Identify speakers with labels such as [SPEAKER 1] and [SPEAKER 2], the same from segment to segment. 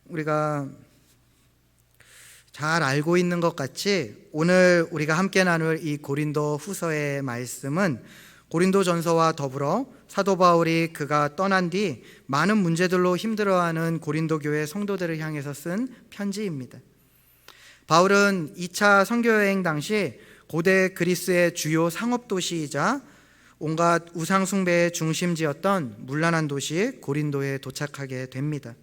[SPEAKER 1] 우리가 잘 알고 있는 것 같이 오늘 우리가 함께 나눌 이 고린도 후서의 말씀은 고린도전서와 더불어 사도 바울이 그가 떠난 뒤 많은 문제들로 힘들어하는 고린도 교회 성도들을 향해서 쓴 편지입니다. 바울은 2차 선교여행 당시 고대 그리스의 주요 상업도시이자 온갖 우상숭배의 중심지였던 문란한 도시 고린도에 도착하게 됩니다.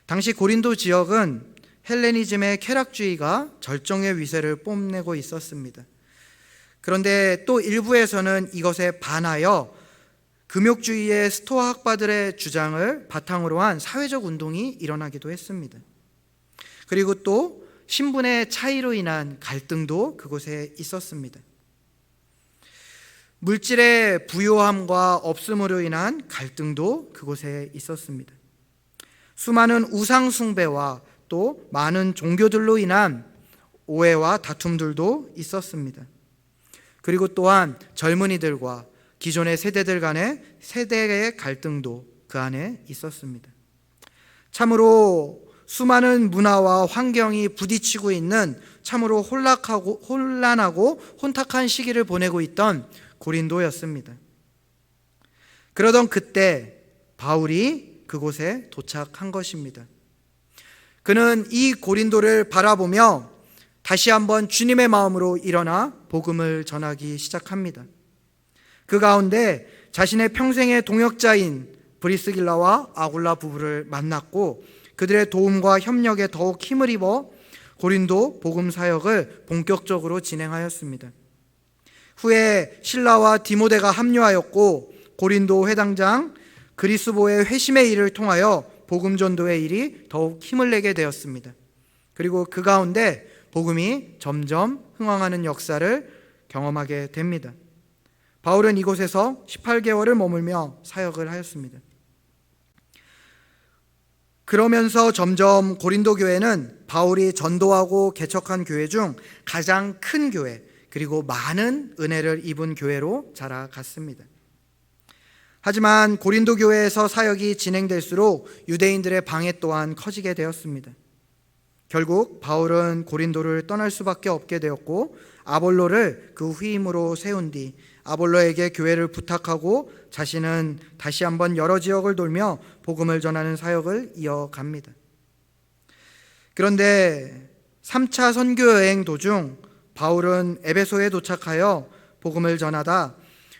[SPEAKER 1] 당시 고린도 지역은 헬레니즘의 쾌락주의가 절정의 위세를 뽐내고 있었습니다. 그런데 또 일부에서는 이것에 반하여 금욕주의의 스토아 학파들의 주장을 바탕으로 한 사회적 운동이 일어나기도 했습니다. 그리고 또 신분의 차이로 인한 갈등도 그곳에 있었습니다. 물질의 부요함과 없음으로 인한 갈등도 그곳에 있었습니다. 수많은 우상숭배와 또 많은 종교들로 인한 오해와 다툼들도 있었습니다. 그리고 또한 젊은이들과 기존의 세대들 간의 세대의 갈등도 그 안에 있었습니다. 참으로 수많은 문화와 환경이 부딪히고 있는 참으로 혼란하고 혼탁한 시기를 보내고 있던 고린도였습니다. 그러던 그때 바울이 그곳에 도착한 것입니다. 그는 이 고린도를 바라보며 다시 한번 주님의 마음으로 일어나 복음을 전하기 시작합니다. 그 가운데 자신의 평생의 동역자인 브리스길라와 아굴라 부부를 만났고 그들의 도움과 협력에 더욱 힘을 입어 고린도 복음 사역을 본격적으로 진행하였습니다. 후에 실라와 디모데가 합류하였고 고린도 회당장 그리스보의 회심의 일을 통하여 복음 전도의 일이 더욱 힘을 내게 되었습니다. 그리고 그 가운데 복음이 점점 흥황하는 역사를 경험하게 됩니다. 바울은 이곳에서 18개월을 머물며 사역을 하였습니다. 그러면서 점점 고린도 교회는 바울이 전도하고 개척한 교회 중 가장 큰 교회, 그리고 많은 은혜를 입은 교회로 자라갔습니다. 하지만 고린도 교회에서 사역이 진행될수록 유대인들의 방해 또한 커지게 되었습니다. 결국 바울은 고린도를 떠날 수밖에 없게 되었고 아볼로를 그 후임으로 세운 뒤 아볼로에게 교회를 부탁하고 자신은 다시 한번 여러 지역을 돌며 복음을 전하는 사역을 이어갑니다. 그런데 3차 선교 여행 도중 바울은 에베소에 도착하여 복음을 전하다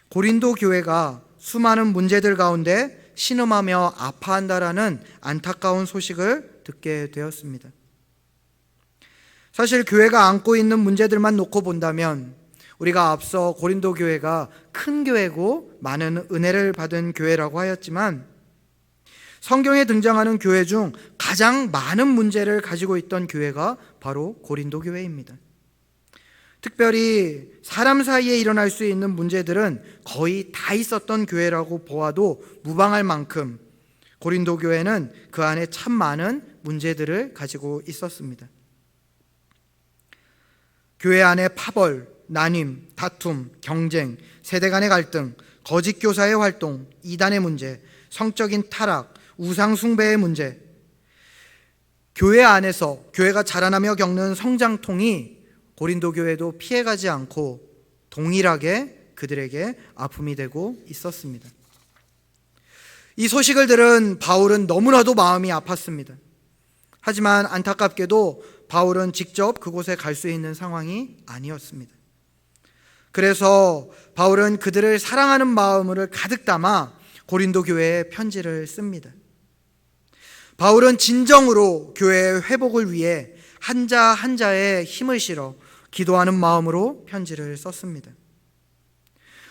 [SPEAKER 1] 고린도 교회가 수많은 문제들 가운데 신음하며 아파한다라는 안타까운 소식을 듣게 되었습니다. 사실 교회가 안고 있는 문제들만 놓고 본다면 우리가 앞서 고린도 교회가 큰 교회고 많은 은혜를 받은 교회라고 하였지만 성경에 등장하는 교회 중 가장 많은 문제를 가지고 있던 교회가 바로 고린도 교회입니다. 특별히 사람 사이에 일어날 수 있는 문제들은 거의 다 있었던 교회라고 보아도 무방할 만큼 고린도 교회는 그 안에 참 많은 문제들을 가지고 있었습니다. 교회 안에 파벌, 난임, 다툼, 경쟁, 세대 간의 갈등, 거짓 교사의 활동, 이단의 문제, 성적인 타락, 우상 숭배의 문제, 교회 안에서 교회가 자라나며 겪는 성장통이 고린도 교회도 피해가지 않고 동일하게 그들에게 아픔이 되고 있었습니다. 이 소식을 들은 바울은 너무나도 마음이 아팠습니다. 하지만 안타깝게도 바울은 직접 그곳에 갈 수 있는 상황이 아니었습니다. 그래서 바울은 그들을 사랑하는 마음을 가득 담아 고린도 교회에 편지를 씁니다. 바울은 진정으로 교회의 회복을 위해 한자 한자에 힘을 실어 기도하는 마음으로 편지를 썼습니다.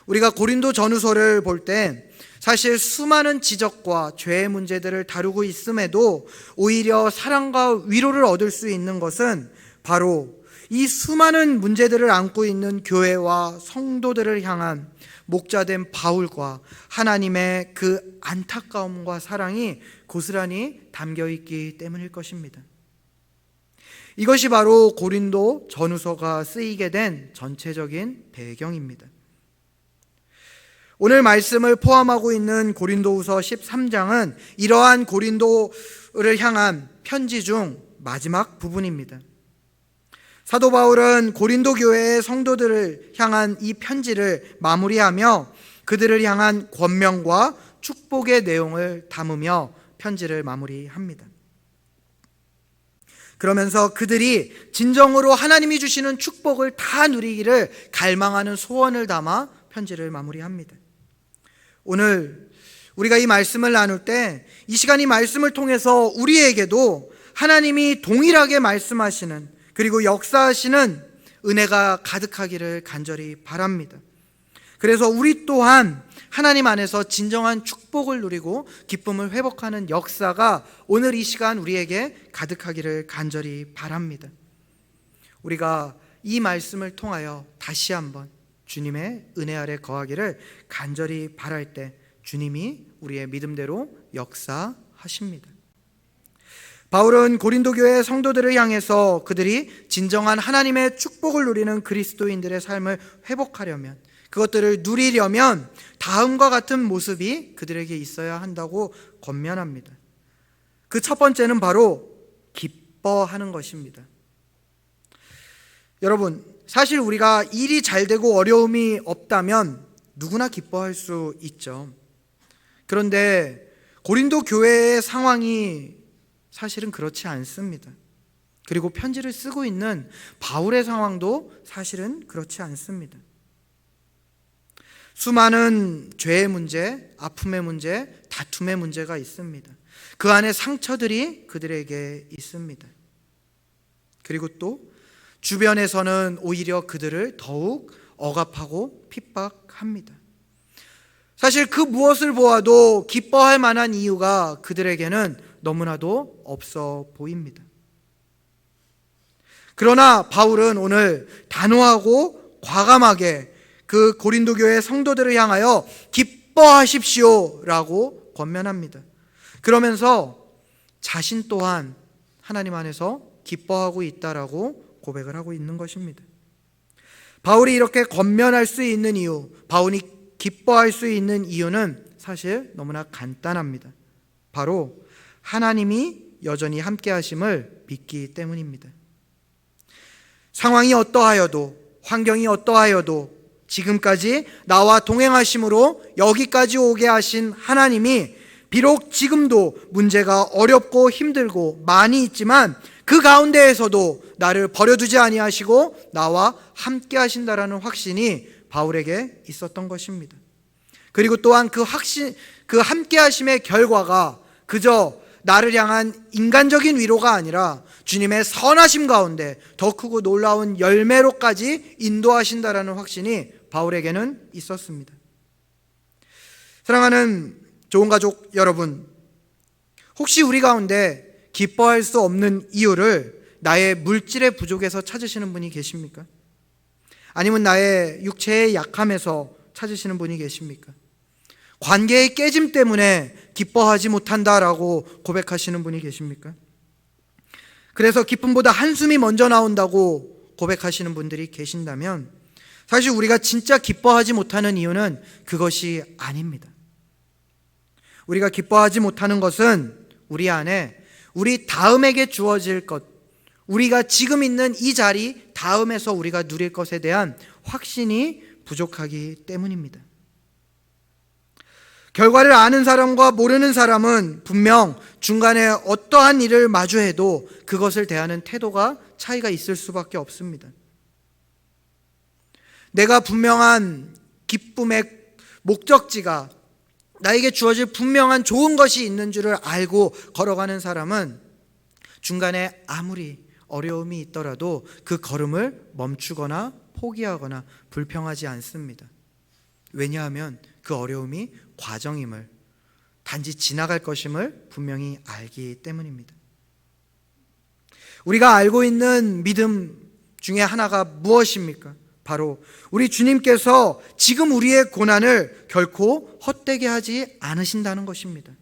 [SPEAKER 1] 우리가 고린도 전후서를 볼 때 사실 수많은 지적과 죄의 문제들을 다루고 있음에도 오히려 사랑과 위로를 얻을 수 있는 것은 바로 이 수많은 문제들을 안고 있는 교회와 성도들을 향한 목자된 바울과 하나님의 그 안타까움과 사랑이 고스란히 담겨 있기 때문일 것입니다. 이것이 바로 고린도 전후서가 쓰이게 된 전체적인 배경입니다. 오늘 말씀을 포함하고 있는 고린도후서 13장은 이러한 고린도를 향한 편지 중 마지막 부분입니다. 사도 바울은 고린도 교회의 성도들을 향한 이 편지를 마무리하며 그들을 향한 권면과 축복의 내용을 담으며 편지를 마무리합니다. 그러면서 그들이 진정으로 하나님이 주시는 축복을 다 누리기를 갈망하는 소원을 담아 편지를 마무리합니다. 오늘 우리가 이 말씀을 나눌 때 이 시간 이 말씀을 통해서 우리에게도 하나님이 동일하게 말씀하시는 그리고 역사하시는 은혜가 가득하기를 간절히 바랍니다. 그래서 우리 또한 하나님 안에서 진정한 축복을 누리고 기쁨을 회복하는 역사가 오늘 이 시간 우리에게 가득하기를 간절히 바랍니다. 우리가 이 말씀을 통하여 다시 한번 주님의 은혜 아래 거하기를 간절히 바랄 때 주님이 우리의 믿음대로 역사하십니다. 바울은 고린도 교회 성도들을 향해서 그들이 진정한 하나님의 축복을 누리는 그리스도인들의 삶을 회복하려면, 그것들을 누리려면 다음과 같은 모습이 그들에게 있어야 한다고 권면합니다. 그 첫 번째는 바로 기뻐하는 것입니다. 여러분, 사실 우리가 일이 잘 되고 어려움이 없다면 누구나 기뻐할 수 있죠. 그런데 고린도 교회의 상황이 사실은 그렇지 않습니다. 그리고 편지를 쓰고 있는 바울의 상황도 사실은 그렇지 않습니다. 수많은 죄의 문제, 아픔의 문제, 다툼의 문제가 있습니다. 그 안에 상처들이 그들에게 있습니다. 그리고 또 주변에서는 오히려 그들을 더욱 억압하고 핍박합니다. 사실 그 무엇을 보아도 기뻐할 만한 이유가 그들에게는 너무나도 없어 보입니다. 그러나 바울은 오늘 단호하고 과감하게 그 고린도 교회 성도들을 향하여 기뻐하십시오라고 권면합니다. 그러면서 자신 또한 하나님 안에서 기뻐하고 있다라고 고백을 하고 있는 것입니다. 바울이 이렇게 권면할 수 있는 이유, 바울이 기뻐할 수 있는 이유는 사실 너무나 간단합니다. 바로 하나님이 여전히 함께 하심을 믿기 때문입니다. 상황이 어떠하여도, 환경이 어떠하여도 지금까지 나와 동행하심으로 여기까지 오게 하신 하나님이 비록 지금도 문제가 어렵고 힘들고 많이 있지만 그 가운데에서도 나를 버려두지 아니하시고 나와 함께 하신다라는 확신이 바울에게 있었던 것입니다. 그리고 또한 그 함께 하심의 결과가 그저 나를 향한 인간적인 위로가 아니라 주님의 선하심 가운데 더 크고 놀라운 열매로까지 인도하신다라는 확신이 바울에게는 있었습니다. 사랑하는 좋은 가족 여러분, 혹시 우리 가운데 기뻐할 수 없는 이유를 나의 물질의 부족에서 찾으시는 분이 계십니까? 아니면 나의 육체의 약함에서 찾으시는 분이 계십니까? 관계의 깨짐 때문에 기뻐하지 못한다라고 고백하시는 분이 계십니까? 그래서 기쁨보다 한숨이 먼저 나온다고 고백하시는 분들이 계신다면 사실 우리가 진짜 기뻐하지 못하는 이유는 그것이 아닙니다. 우리가 기뻐하지 못하는 것은 우리 안에 우리 다음에게 주어질 것, 우리가 지금 있는 이 자리 다음에서 우리가 누릴 것에 대한 확신이 부족하기 때문입니다. 결과를 아는 사람과 모르는 사람은 분명 중간에 어떠한 일을 마주해도 그것을 대하는 태도가 차이가 있을 수밖에 없습니다. 내가 분명한 기쁨의 목적지가 나에게 주어질 분명한 좋은 것이 있는 줄을 알고 걸어가는 사람은 중간에 아무리 어려움이 있더라도 그 걸음을 멈추거나 포기하거나 불평하지 않습니다. 왜냐하면 그 어려움이 과정임을, 단지 지나갈 것임을 분명히 알기 때문입니다. 우리가 알고 있는 믿음 중에 하나가 무엇입니까? 바로 우리 주님께서 지금 우리의 고난을 결코 헛되게 하지 않으신다는 것입니다.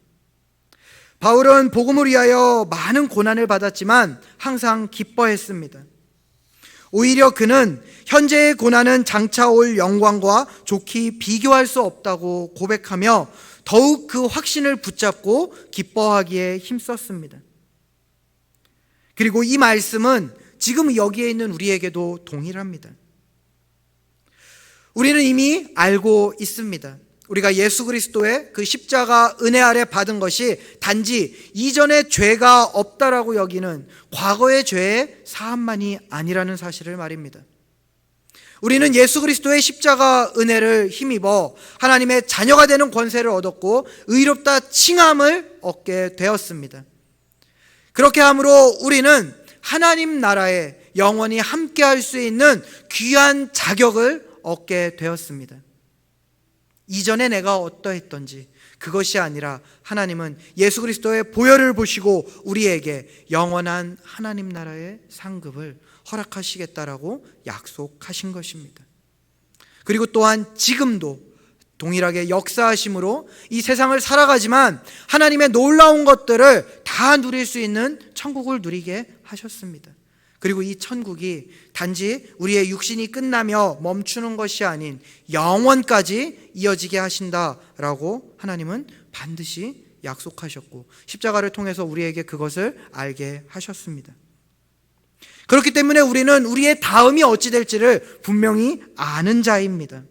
[SPEAKER 1] 바울은 복음을 위하여 많은 고난을 받았지만 항상 기뻐했습니다. 오히려 그는 현재의 고난은 장차 올 영광과 좋게 비교할 수 없다고 고백하며 더욱 그 확신을 붙잡고 기뻐하기에 힘썼습니다. 그리고 이 말씀은 지금 여기에 있는 우리에게도 동일합니다. 우리는 이미 알고 있습니다. 우리가 예수 그리스도의 그 십자가 은혜 아래 받은 것이 단지 이전의 죄가 없다라고 여기는 과거의 죄의 사함만이 아니라는 사실을 말입니다. 우리는 예수 그리스도의 십자가 은혜를 힘입어 하나님의 자녀가 되는 권세를 얻었고 의롭다 칭함을 얻게 되었습니다. 그렇게 함으로 우리는 하나님 나라에 영원히 함께할 수 있는 귀한 자격을 얻게 되었습니다. 이전에 내가 어떠했던지 그것이 아니라 하나님은 예수 그리스도의 보혈을 보시고 우리에게 영원한 하나님 나라의 상급을 허락하시겠다라고 약속하신 것입니다. 그리고 또한 지금도 동일하게 역사하심으로 이 세상을 살아가지만 하나님의 놀라운 것들을 다 누릴 수 있는 천국을 누리게 하셨습니다. 그리고 이 천국이 단지 우리의 육신이 끝나며 멈추는 것이 아닌 영원까지 이어지게 하신다라고 하나님은 반드시 약속하셨고 십자가를 통해서 우리에게 그것을 알게 하셨습니다. 그렇기 때문에 우리는 우리의 다음이 어찌 될지를 분명히 아는 자입니다.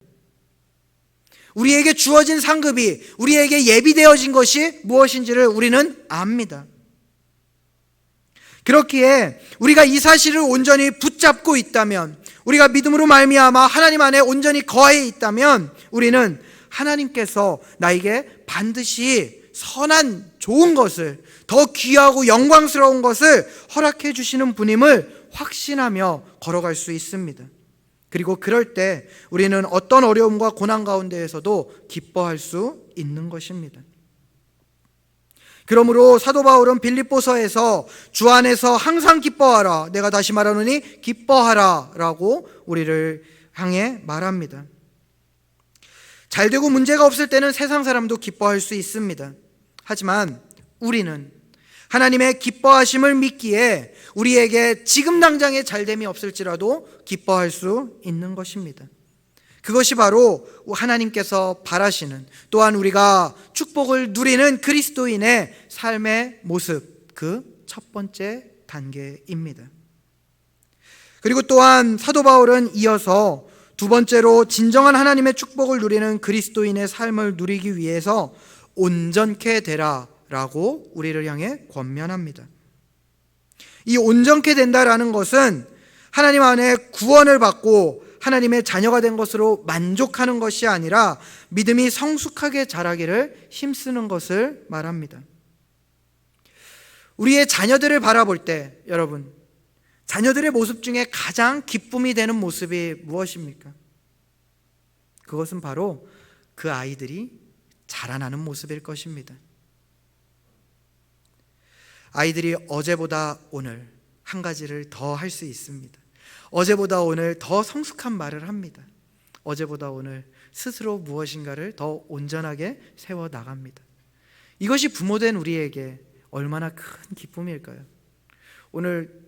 [SPEAKER 1] 우리에게 주어진 상급이 우리에게 예비되어진 것이 무엇인지를 우리는 압니다. 그렇기에 우리가 이 사실을 온전히 붙잡고 있다면, 우리가 믿음으로 말미암아 하나님 안에 온전히 거해 있다면 우리는 하나님께서 나에게 반드시 선한 좋은 것을, 더 귀하고 영광스러운 것을 허락해 주시는 분임을 확신하며 걸어갈 수 있습니다. 그리고 그럴 때 우리는 어떤 어려움과 고난 가운데에서도 기뻐할 수 있는 것입니다. 그러므로 사도 바울은 빌립보서에서 주 안에서 항상 기뻐하라, 내가 다시 말하노니 기뻐하라 라고 우리를 향해 말합니다. 잘되고 문제가 없을 때는 세상 사람도 기뻐할 수 있습니다. 하지만 우리는 하나님의 기뻐하심을 믿기에 우리에게 지금 당장의 잘됨이 없을지라도 기뻐할 수 있는 것입니다. 그것이 바로 하나님께서 바라시는, 또한 우리가 축복을 누리는 그리스도인의 삶의 모습, 그 첫 번째 단계입니다. 그리고 또한 사도 바울은 이어서 두 번째로 진정한 하나님의 축복을 누리는 그리스도인의 삶을 누리기 위해서 온전케 되라 라고 우리를 향해 권면합니다. 이 온전케 된다라는 것은 하나님 안에 구원을 받고 하나님의 자녀가 된 것으로 만족하는 것이 아니라 믿음이 성숙하게 자라기를 힘쓰는 것을 말합니다. 우리의 자녀들을 바라볼 때 여러분, 자녀들의 모습 중에 가장 기쁨이 되는 모습이 무엇입니까? 그것은 바로 그 아이들이 자라나는 모습일 것입니다. 아이들이 어제보다 오늘 한 가지를 더 할 수 있습니다. 어제보다 오늘 더 성숙한 말을 합니다. 어제보다 오늘 스스로 무엇인가를 더 온전하게 세워 나갑니다. 이것이 부모된 우리에게 얼마나 큰 기쁨일까요? 오늘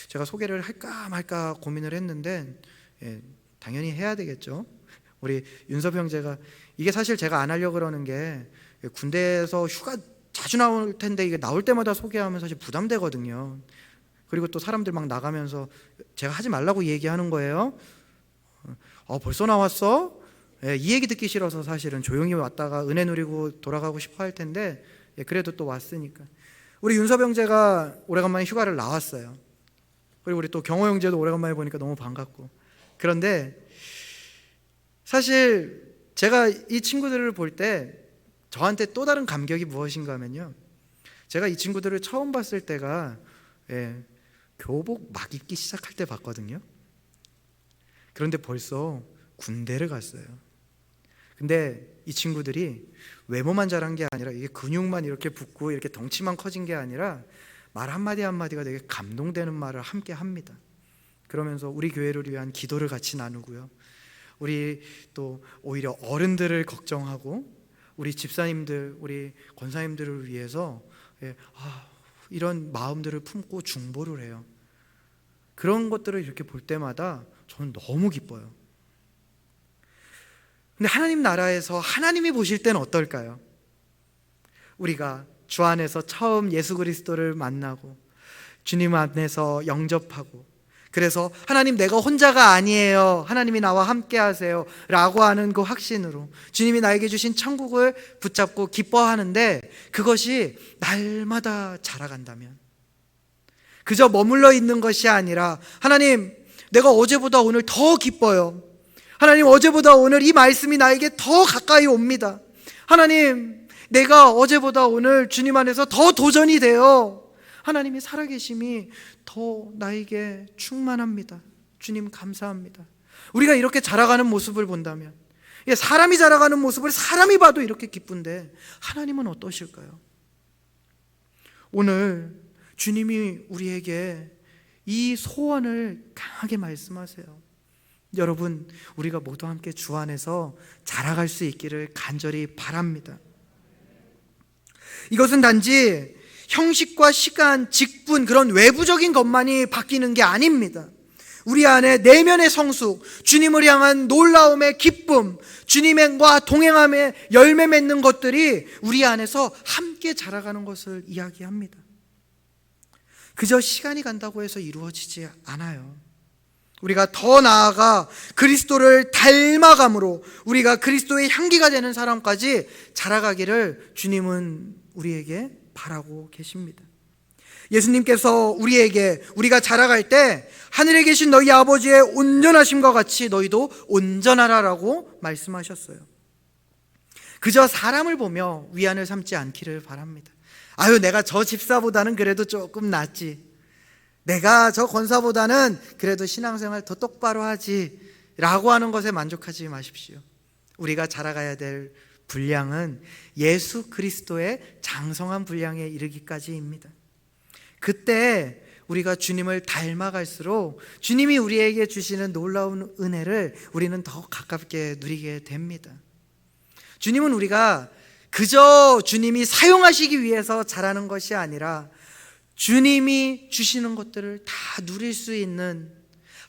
[SPEAKER 1] 제가 소개를 할까 말까 고민을 했는데 당연히 해야 되겠죠. 우리 윤섭 형제가, 이게 사실 제가 안 하려고 그러는 게 군대에서 휴가 자주 나올 텐데 이게 나올 때마다 소개하면 사실 부담되거든요. 그리고 또 사람들 막 나가면서 제가 하지 말라고 얘기하는 거예요. 벌써 나왔어? 이 얘기 듣기 싫어서 사실은 조용히 왔다가 은혜 누리고 돌아가고 싶어 할 텐데 그래도 또 왔으니까. 우리 윤섭 형제가 오래간만에 휴가를 나왔어요. 그리고 우리 또 경호 형제도 오래간만에 보니까 너무 반갑고. 그런데 사실 제가 이 친구들을 볼 때 저한테 또 다른 감격이 무엇인가 하면요, 제가 이 친구들을 처음 봤을 때가 교복 막 입기 시작할 때 봤거든요. 그런데 벌써 군대를 갔어요. 근데 이 친구들이 외모만 자란 게 아니라 이게 근육만 이렇게 붙고 이렇게 덩치만 커진 게 아니라 말 한마디 한마디가 되게 감동되는 말을 함께 합니다. 그러면서 우리 교회를 위한 기도를 같이 나누고요, 우리 또 오히려 어른들을 걱정하고 우리 집사님들, 우리 권사님들을 위해서 이런 마음들을 품고 중보를 해요. 그런 것들을 이렇게 볼 때마다 저는 너무 기뻐요. 근데 하나님 나라에서 하나님이 보실 때는 어떨까요? 우리가 주 안에서 처음 예수 그리스도를 만나고 주님 안에서 영접하고, 그래서 하나님 내가 혼자가 아니에요, 하나님이 나와 함께 하세요 라고 하는 그 확신으로 주님이 나에게 주신 천국을 붙잡고 기뻐하는데, 그것이 날마다 자라간다면, 그저 머물러 있는 것이 아니라 하나님 내가 어제보다 오늘 더 기뻐요, 하나님 어제보다 오늘 이 말씀이 나에게 더 가까이 옵니다, 하나님 내가 어제보다 오늘 주님 안에서 더 도전이 돼요, 하나님이 살아계심이 더 나에게 충만합니다, 주님 감사합니다. 우리가 이렇게 자라가는 모습을 본다면, 사람이 자라가는 모습을 사람이 봐도 이렇게 기쁜데 하나님은 어떠실까요? 오늘 주님이 우리에게 이 소원을 강하게 말씀하세요. 여러분, 우리가 모두 함께 주 안에서 자라갈 수 있기를 간절히 바랍니다. 이것은 단지 형식과 시간, 직분, 그런 외부적인 것만이 바뀌는 게 아닙니다. 우리 안에 내면의 성숙, 주님을 향한 놀라움의 기쁨, 주님과 동행함의 열매 맺는 것들이 우리 안에서 함께 자라가는 것을 이야기합니다. 그저 시간이 간다고 해서 이루어지지 않아요. 우리가 더 나아가 그리스도를 닮아감으로 우리가 그리스도의 향기가 되는 사람까지 자라가기를 주님은 우리에게 바라고 계십니다. 예수님께서 우리에게, 우리가 자라갈 때 하늘에 계신 너희 아버지의 온전하심과 같이 너희도 온전하라라고 말씀하셨어요. 그저 사람을 보며 위안을 삼지 않기를 바랍니다. 아유, 내가 저 집사보다는 그래도 조금 낫지, 내가 저 권사보다는 그래도 신앙생활 더 똑바로 하지 라고 하는 것에 만족하지 마십시오. 우리가 자라가야 될 분량은 예수 그리스도의 장성한 분량에 이르기까지입니다. 그때 우리가 주님을 닮아갈수록 주님이 우리에게 주시는 놀라운 은혜를 우리는 더 가깝게 누리게 됩니다. 주님은 우리가 그저 주님이 사용하시기 위해서 자라는 것이 아니라 주님이 주시는 것들을 다 누릴 수 있는,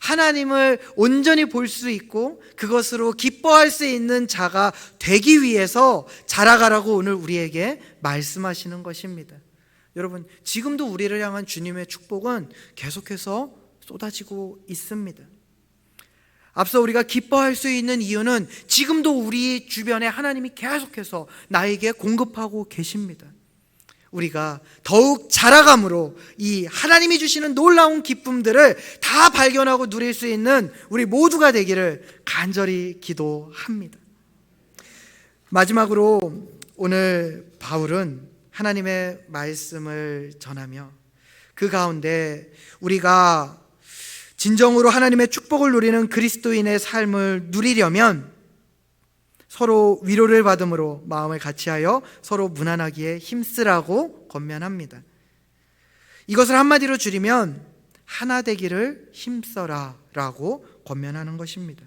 [SPEAKER 1] 하나님을 온전히 볼 수 있고 그것으로 기뻐할 수 있는 자가 되기 위해서 자라가라고 오늘 우리에게 말씀하시는 것입니다. 여러분, 지금도 우리를 향한 주님의 축복은 계속해서 쏟아지고 있습니다. 앞서 우리가 기뻐할 수 있는 이유는 지금도 우리 주변에 하나님이 계속해서 나에게 공급하고 계십니다. 우리가 더욱 자라감으로 이 하나님이 주시는 놀라운 기쁨들을 다 발견하고 누릴 수 있는 우리 모두가 되기를 간절히 기도합니다. 마지막으로 오늘 바울은 하나님의 말씀을 전하며 그 가운데 우리가 진정으로 하나님의 축복을 누리는 그리스도인의 삶을 누리려면 서로 위로를 받음으로 마음을 같이하여 서로 무난하기에 힘쓰라고 권면합니다. 이것을 한마디로 줄이면 하나 되기를 힘써라 라고 권면하는 것입니다.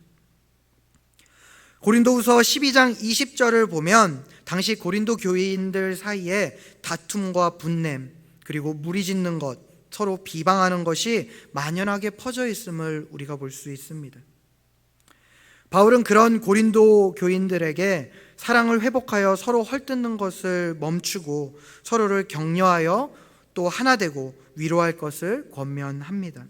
[SPEAKER 1] 고린도후서 12장 20절을 보면 당시 고린도 교인들 사이에 다툼과 분냄, 그리고 무리짓는 것, 서로 비방하는 것이 만연하게 퍼져 있음을 우리가 볼 수 있습니다. 바울은 그런 고린도 교인들에게 사랑을 회복하여 서로 헐뜯는 것을 멈추고 서로를 격려하여 또 하나 되고 위로할 것을 권면합니다.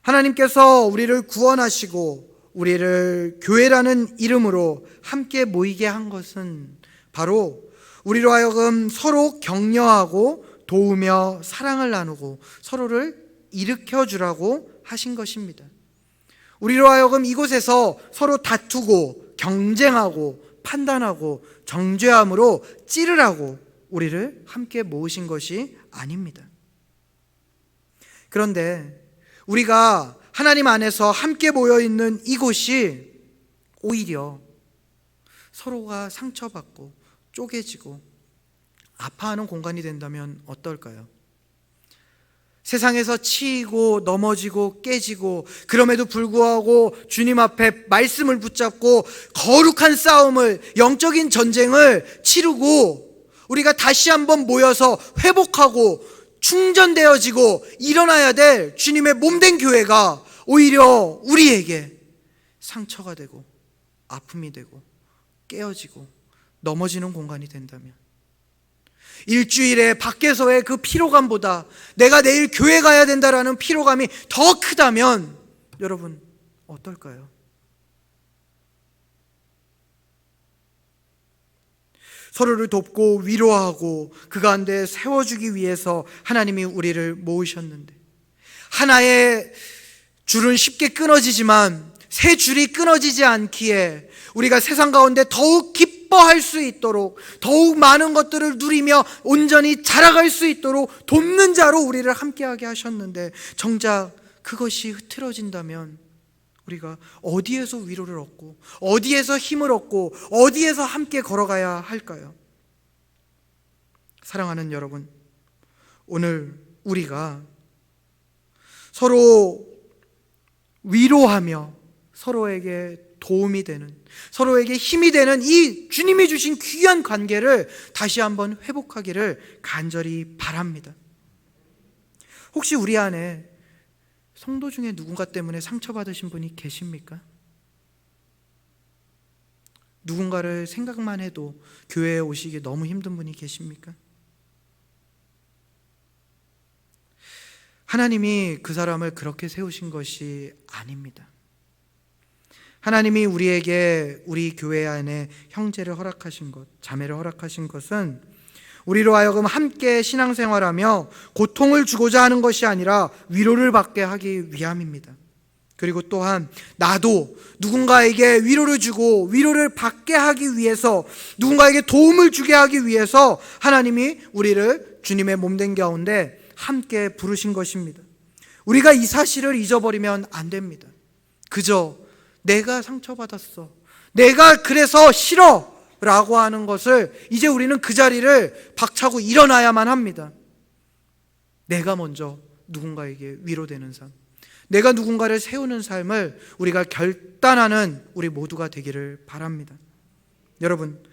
[SPEAKER 1] 하나님께서 우리를 구원하시고 우리를 교회라는 이름으로 함께 모이게 한 것은 바로 우리로 하여금 서로 격려하고 도우며 사랑을 나누고 서로를 일으켜 주라고 하신 것입니다. 우리로 하여금 이곳에서 서로 다투고 경쟁하고 판단하고 정죄함으로 찌르라고 우리를 함께 모으신 것이 아닙니다. 그런데 우리가 하나님 안에서 함께 모여 있는 이곳이 오히려 서로가 상처받고 쪼개지고 아파하는 공간이 된다면 어떨까요? 세상에서 치이고 넘어지고 깨지고 그럼에도 불구하고 주님 앞에 말씀을 붙잡고 거룩한 싸움을, 영적인 전쟁을 치르고 우리가 다시 한번 모여서 회복하고 충전되어지고 일어나야 될 주님의 몸된 교회가 오히려 우리에게 상처가 되고 아픔이 되고 깨어지고 넘어지는 공간이 된다면, 일주일에 밖에서의 그 피로감보다 내가 내일 교회 가야 된다라는 피로감이 더 크다면 여러분 어떨까요? 서로를 돕고 위로하고 그 가운데 세워주기 위해서 하나님이 우리를 모으셨는데, 하나의 줄은 쉽게 끊어지지만 새 줄이 끊어지지 않기에 우리가 세상 가운데 더욱 기뻐할 수 있도록, 더욱 많은 것들을 누리며 온전히 자라갈 수 있도록 돕는 자로 우리를 함께하게 하셨는데, 정작 그것이 흐트러진다면 우리가 어디에서 위로를 얻고 어디에서 힘을 얻고 어디에서 함께 걸어가야 할까요? 사랑하는 여러분, 오늘 우리가 서로 위로하며 서로에게 도움이 되는, 서로에게 힘이 되는 이 주님이 주신 귀한 관계를 다시 한번 회복하기를 간절히 바랍니다. 혹시 우리 안에 성도 중에 누군가 때문에 상처받으신 분이 계십니까? 누군가를 생각만 해도 교회에 오시기 너무 힘든 분이 계십니까? 하나님이 그 사람을 그렇게 세우신 것이 아닙니다. 하나님이 우리에게 우리 교회 안에 형제를 허락하신 것, 자매를 허락하신 것은 우리로 하여금 함께 신앙생활하며 고통을 주고자 하는 것이 아니라 위로를 받게 하기 위함입니다. 그리고 또한 나도 누군가에게 위로를 주고 위로를 받게 하기 위해서, 누군가에게 도움을 주게 하기 위해서 하나님이 우리를 주님의 몸된 가운데 함께 부르신 것입니다. 우리가 이 사실을 잊어버리면 안 됩니다. 그저 내가 상처받았어, 내가 그래서 싫어 라고 하는 것을 이제 우리는 그 자리를 박차고 일어나야만 합니다. 내가 먼저 누군가에게 위로되는 삶, 내가 누군가를 세우는 삶을 우리가 결단하는 우리 모두가 되기를 바랍니다. 여러분,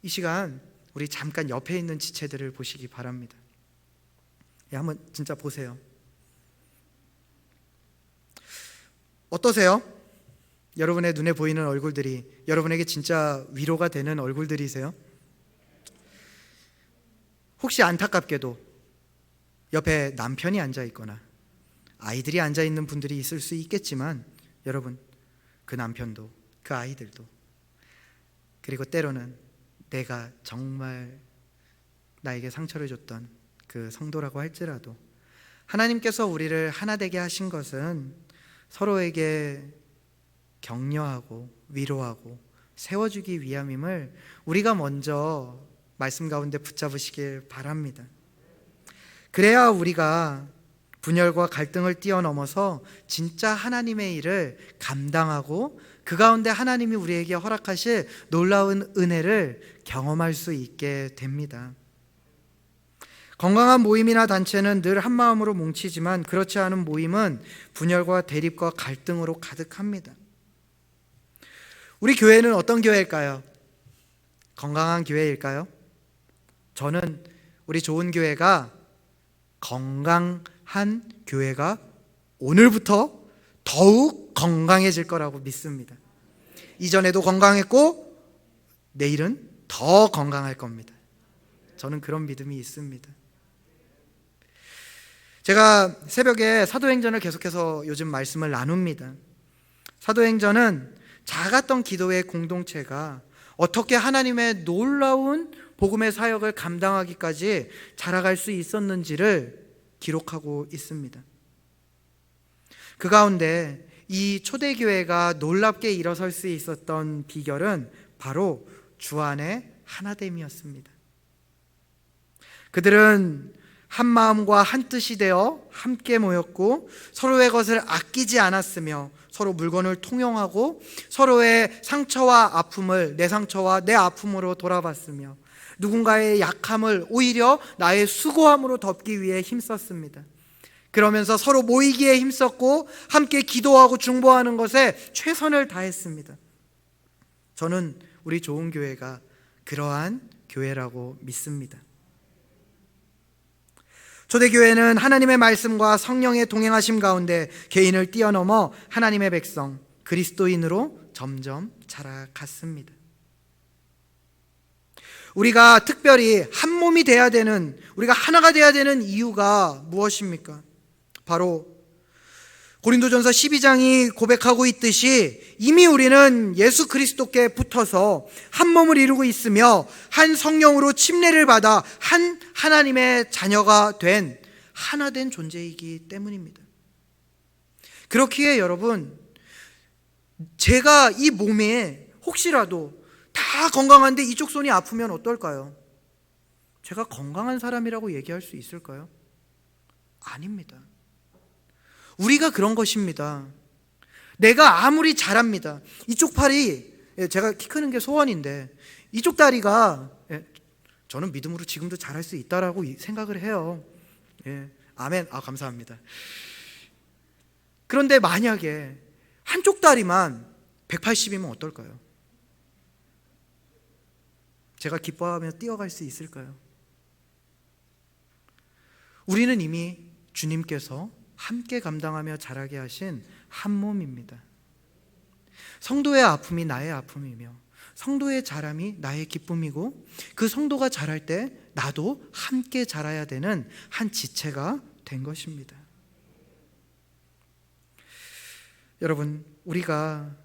[SPEAKER 1] 이 시간 우리 잠깐 옆에 있는 지체들을 보시기 바랍니다. 한번 진짜 보세요. 어떠세요? 여러분의 눈에 보이는 얼굴들이 여러분에게 진짜 위로가 되는 얼굴들이세요? 혹시 안타깝게도 옆에 남편이 앉아 있거나 아이들이 앉아 있는 분들이 있을 수 있겠지만, 여러분, 그 남편도 그 아이들도, 그리고 때로는 내가 정말 나에게 상처를 줬던 그 성도라고 할지라도 하나님께서 우리를 하나 되게 하신 것은 서로에게 격려하고 위로하고 세워주기 위함임을 우리가 먼저 말씀 가운데 붙잡으시길 바랍니다. 그래야 우리가 분열과 갈등을 뛰어넘어서 진짜 하나님의 일을 감당하고 그 가운데 하나님이 우리에게 허락하실 놀라운 은혜를 경험할 수 있게 됩니다. 건강한 모임이나 단체는 늘 한마음으로 뭉치지만 그렇지 않은 모임은 분열과 대립과 갈등으로 가득합니다. 우리 교회는 어떤 교회일까요? 건강한 교회일까요? 저는 우리 좋은 교회가 건강한 교회가 오늘부터 더욱 건강해질 거라고 믿습니다. 이전에도 건강했고 내일은 더 건강할 겁니다. 저는 그런 믿음이 있습니다. 제가 새벽에 사도행전을 계속해서 요즘 말씀을 나눕니다. 사도행전은 작았던 기도의 공동체가 어떻게 하나님의 놀라운 복음의 사역을 감당하기까지 자라갈 수 있었는지를 기록하고 있습니다. 그 가운데 이 초대교회가 놀랍게 일어설 수 있었던 비결은 바로 주 안의 하나됨이었습니다. 그들은 한 마음과 한 뜻이 되어 함께 모였고 서로의 것을 아끼지 않았으며 서로 물건을 통용하고 서로의 상처와 아픔을 내 상처와 내 아픔으로 돌아봤으며 누군가의 약함을 오히려 나의 수고함으로 덮기 위해 힘썼습니다. 그러면서 서로 모이기에 힘썼고 함께 기도하고 중보하는 것에 최선을 다했습니다. 저는 우리 좋은 교회가 그러한 교회라고 믿습니다. 초대교회는 하나님의 말씀과 성령의 동행하심 가운데 개인을 뛰어넘어 하나님의 백성, 그리스도인으로 점점 자라갔습니다. 우리가 특별히 한 몸이 돼야 되는, 우리가 하나가 돼야 되는 이유가 무엇입니까? 바로 고린도전서 12장이 고백하고 있듯이 이미 우리는 예수 그리스도께 붙어서 한 몸을 이루고 있으며 한 성령으로 침례를 받아 한 하나님의 자녀가 된 하나 된 존재이기 때문입니다. 그렇기에 여러분, 제가 이 몸에 혹시라도 다 건강한데 이쪽 손이 아프면 어떨까요? 제가 건강한 사람이라고 얘기할 수 있을까요? 아닙니다. 우리가 그런 것입니다. 내가 아무리 잘합니다. 이쪽 팔이, 제가 키 크는 게 소원인데 이쪽 다리가, 저는 믿음으로 지금도 잘할 수 있다라고 생각을 해요. 아멘. 감사합니다. 그런데 만약에 한쪽 다리만 180이면 어떨까요? 제가 기뻐하며 뛰어갈 수 있을까요? 우리는 이미 주님께서 함께 감당하며 자라게 하신 한 몸입니다. 성도의 아픔이 나의 아픔이며 성도의 자람이 나의 기쁨이고, 그 성도가 자랄 때 나도 함께 자라야 되는 한 지체가 된 것입니다. 여러분, 우리가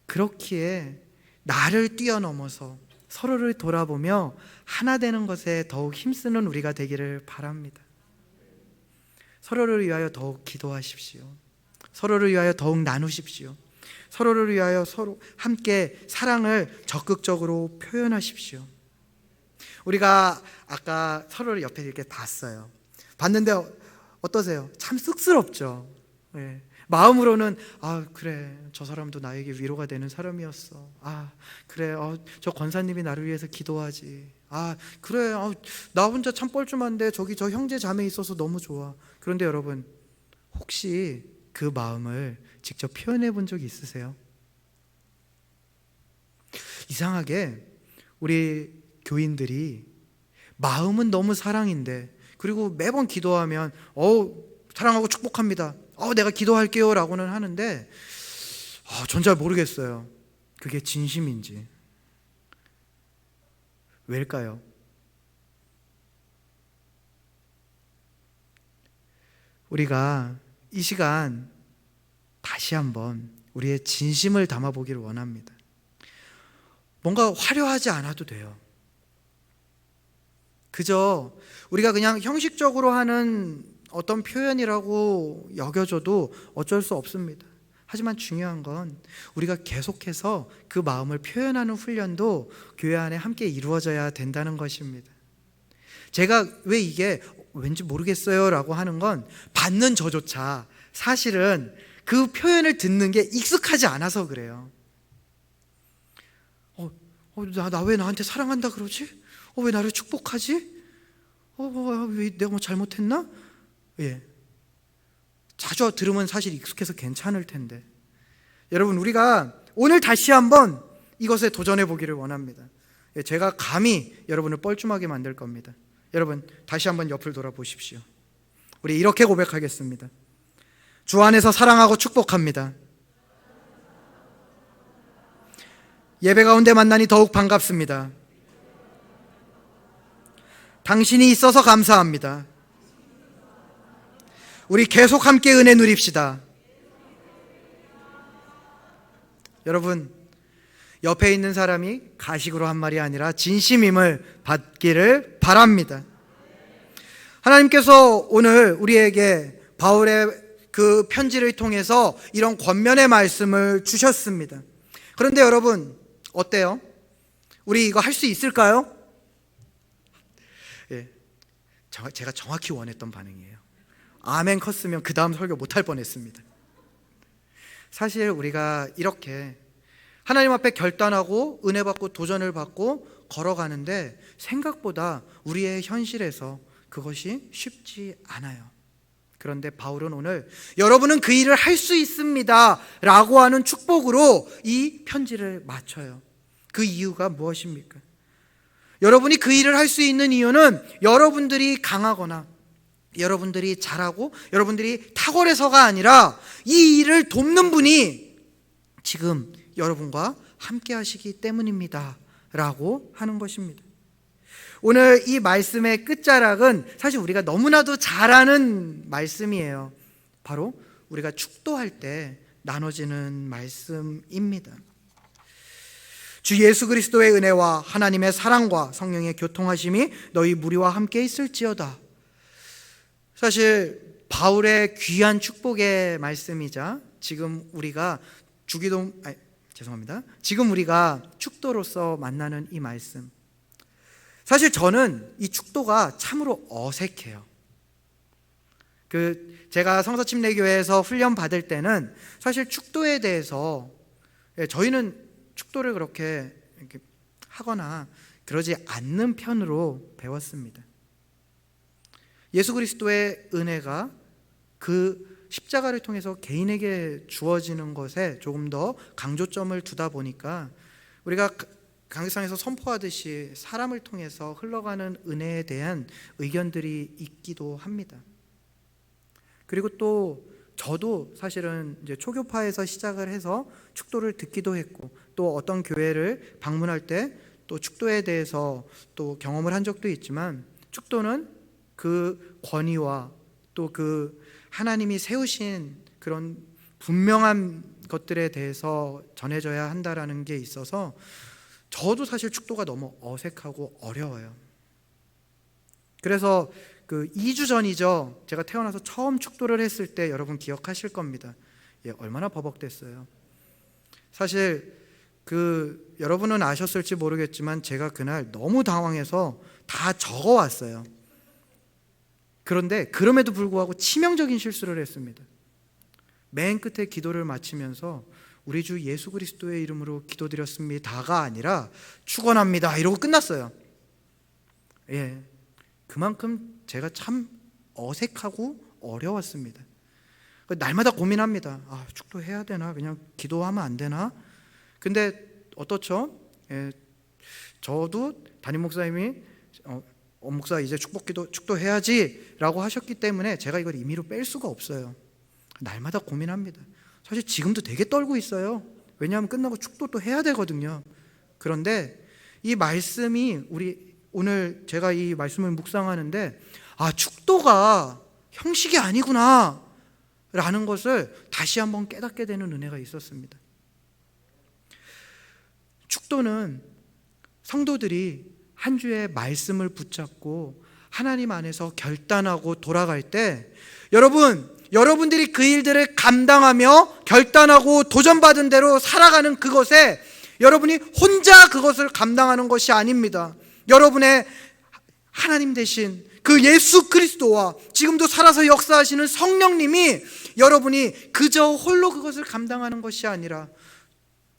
[SPEAKER 1] 그렇기에 나를 뛰어넘어서 서로를 돌아보며 하나 되는 것에 더욱 힘쓰는 우리가 되기를 바랍니다. 서로를 위하여 더욱 기도하십시오. 서로를 위하여 더욱 나누십시오. 서로를 위하여 서로 함께 사랑을 적극적으로 표현하십시오. 우리가 아까 서로를 옆에 이렇게 봤어요. 봤는데 어떠세요? 참 쑥스럽죠. 마음으로는 그래, 저 사람도 나에게 위로가 되는 사람이었어. 그래, 저 권사님이 나를 위해서 기도하지. 그래, 나 혼자 참 뻘쭘한데 저기 저 형제 자매 있어서 너무 좋아. 그런데 여러분, 혹시 그 마음을 직접 표현해 본 적이 있으세요? 이상하게 우리 교인들이 마음은 너무 사랑인데, 그리고 매번 기도하면 사랑하고 축복합니다, 내가 기도할게요 라고는 하는데, 전 잘 모르겠어요. 그게 진심인지. 왜일까요? 우리가 이 시간 다시 한번 우리의 진심을 담아보기를 원합니다. 뭔가 화려하지 않아도 돼요. 그저 우리가 그냥 형식적으로 하는 어떤 표현이라고 여겨져도 어쩔 수 없습니다. 하지만 중요한 건 우리가 계속해서 그 마음을 표현하는 훈련도 교회 안에 함께 이루어져야 된다는 것입니다. 제가 왜 이게 왠지 모르겠어요 라고 하는 건, 받는 저조차 사실은 그 표현을 듣는 게 익숙하지 않아서 그래요. 나 왜 나한테 사랑한다 그러지? 왜 나를 축복하지? 왜 내가 뭐 잘못했나? 자주 들으면 사실 익숙해서 괜찮을 텐데, 여러분, 우리가 오늘 다시 한번 이것에 도전해 보기를 원합니다. 제가 감히 여러분을 뻘쭘하게 만들 겁니다. 여러분, 다시 한번 옆을 돌아보십시오. 우리 이렇게 고백하겠습니다. 주 안에서 사랑하고 축복합니다. 예배 가운데 만나니 더욱 반갑습니다. 당신이 있어서 감사합니다. 우리 계속 함께 은혜 누립시다. 여러분, 옆에 있는 사람이 가식으로 한 말이 아니라 진심임을 받기를 바랍니다. 하나님께서 오늘 우리에게 바울의 그 편지를 통해서 이런 권면의 말씀을 주셨습니다. 그런데 여러분, 어때요? 우리 이거 할 수 있을까요? 제가 정확히 원했던 반응이에요. 아멘 컸으면 그 다음 설교 못할 뻔했습니다. 사실 우리가 이렇게 하나님 앞에 결단하고 은혜 받고 도전을 받고 걸어가는데, 생각보다 우리의 현실에서 그것이 쉽지 않아요. 그런데 바울은 오늘 여러분은 그 일을 할 수 있습니다 라고 하는 축복으로 이 편지를 마쳐요. 그 이유가 무엇입니까? 여러분이 그 일을 할 수 있는 이유는 여러분들이 강하거나 여러분들이 잘하고 여러분들이 탁월해서가 아니라 이 일을 돕는 분이 지금 여러분과 함께 하시기 때문입니다 라고 하는 것입니다. 오늘 이 말씀의 끝자락은 사실 우리가 너무나도 잘 아는 말씀이에요. 바로 우리가 축도할 때 나눠지는 말씀입니다. 주 예수 그리스도의 은혜와 하나님의 사랑과 성령의 교통하심이 너희 무리와 함께 있을지어다. 사실 바울의 귀한 축복의 말씀이자 지금 우리가 지금 우리가 축도로서 만나는 이 말씀, 사실 저는 이 축도가 참으로 어색해요. 제가 성서침례교회에서 훈련 받을 때는 사실 축도에 대해서 저희는 축도를 그렇게 이렇게 하거나 그러지 않는 편으로 배웠습니다. 예수 그리스도의 은혜가 그 십자가를 통해서 개인에게 주어지는 것에 조금 더 강조점을 두다 보니까 우리가 강의상에서 선포하듯이 사람을 통해서 흘러가는 은혜에 대한 의견들이 있기도 합니다. 그리고 또 저도 사실은 이제 초교파에서 시작을 해서 축도를 듣기도 했고 또 어떤 교회를 방문할 때 또 축도에 대해서 또 경험을 한 적도 있지만, 축도는 그 권위와 또 그 하나님이 세우신 그런 분명한 것들에 대해서 전해져야 한다라는 게 있어서 저도 사실 축도가 너무 어색하고 어려워요. 그래서 2주 전이죠. 제가 태어나서 처음 축도를 했을 때 여러분 기억하실 겁니다. 얼마나 버벅댔어요. 사실 여러분은 아셨을지 모르겠지만 제가 그날 너무 당황해서 다 적어왔어요. 그런데 그럼에도 불구하고 치명적인 실수를 했습니다. 맨 끝에 기도를 마치면서 우리 주 예수 그리스도의 이름으로 기도드렸습니다가 아니라 축원합니다 이러고 끝났어요. 그만큼 제가 참 어색하고 어려웠습니다. 날마다 고민합니다. 축도해야 되나? 그냥 기도하면 안 되나? 근데 어떻죠? 저도 담임 목사님이 목사 이제 축도해야지 라고 하셨기 때문에 제가 이걸 임의로 뺄 수가 없어요. 날마다 고민합니다. 사실 지금도 되게 떨고 있어요. 왜냐하면 끝나고 축도도 해야 되거든요. 그런데 이 말씀이 오늘 제가 이 말씀을 묵상하는데 축도가 형식이 아니구나 라는 것을 다시 한번 깨닫게 되는 은혜가 있었습니다. 축도는 성도들이 한 주의 말씀을 붙잡고 하나님 안에서 결단하고 돌아갈 때 여러분들이 그 일들을 감당하며 결단하고 도전받은 대로 살아가는 그것에 여러분이 혼자 그것을 감당하는 것이 아닙니다. 여러분의 하나님 되신 그 예수 그리스도와 지금도 살아서 역사하시는 성령님이 여러분이 그저 홀로 그것을 감당하는 것이 아니라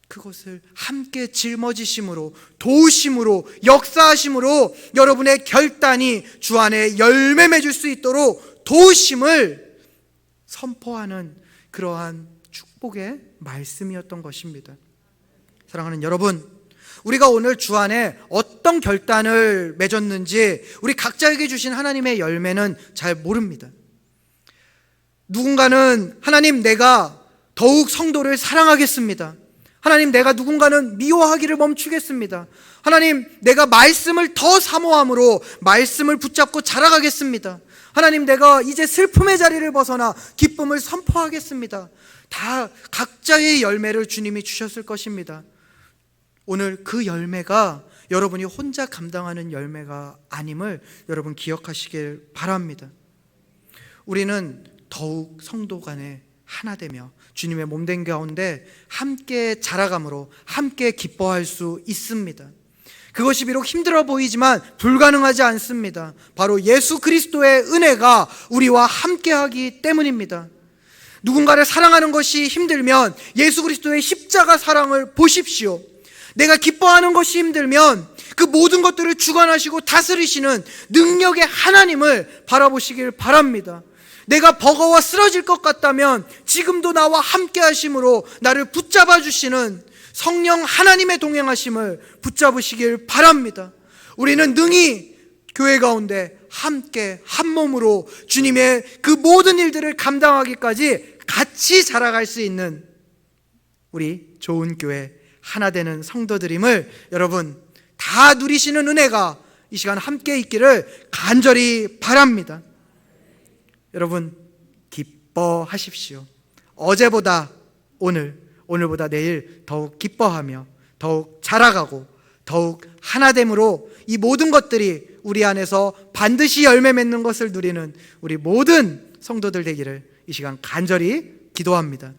[SPEAKER 1] 그것을 함께 짊어지심으로, 도우심으로, 역사하심으로 여러분의 결단이 주 안에 열매 맺을 수 있도록 도우심을 선포하는 그러한 축복의 말씀이었던 것입니다. 사랑하는 여러분, 우리가 오늘 주 안에 어떤 결단을 맺었는지 우리 각자에게 주신 하나님의 열매는 잘 모릅니다. 누군가는 하나님 내가 더욱 성도를 사랑하겠습니다. 하나님 내가 누군가는 미워하기를 멈추겠습니다. 하나님 내가 말씀을 더 사모함으로 말씀을 붙잡고 자라가겠습니다. 하나님 내가 이제 슬픔의 자리를 벗어나 기쁨을 선포하겠습니다. 다 각자의 열매를 주님이 주셨을 것입니다. 오늘 그 열매가 여러분이 혼자 감당하는 열매가 아님을 여러분 기억하시길 바랍니다. 우리는 더욱 성도 간에 하나 되며 주님의 몸된 가운데 함께 자라감으로 함께 기뻐할 수 있습니다. 그것이 비록 힘들어 보이지만 불가능하지 않습니다. 바로 예수 그리스도의 은혜가 우리와 함께하기 때문입니다. 누군가를 사랑하는 것이 힘들면 예수 그리스도의 십자가 사랑을 보십시오. 내가 기뻐하는 것이 힘들면 그 모든 것들을 주관하시고 다스리시는 능력의 하나님을 바라보시길 바랍니다. 내가 버거워 쓰러질 것 같다면 지금도 나와 함께 하심으로 나를 붙잡아 주시는 성령 하나님의 동행하심을 붙잡으시길 바랍니다. 우리는 능히 교회 가운데 함께 한 몸으로 주님의 그 모든 일들을 감당하기까지 같이 자라갈 수 있는 우리 좋은 교회 하나 되는 성도들임을 여러분 다 누리시는 은혜가 이 시간 함께 있기를 간절히 바랍니다. 여러분 기뻐하십시오. 어제보다 오늘보다 내일 더욱 기뻐하며 더욱 자라가고 더욱 하나됨으로 이 모든 것들이 우리 안에서 반드시 열매 맺는 것을 누리는 우리 모든 성도들 되기를 이 시간 간절히 기도합니다.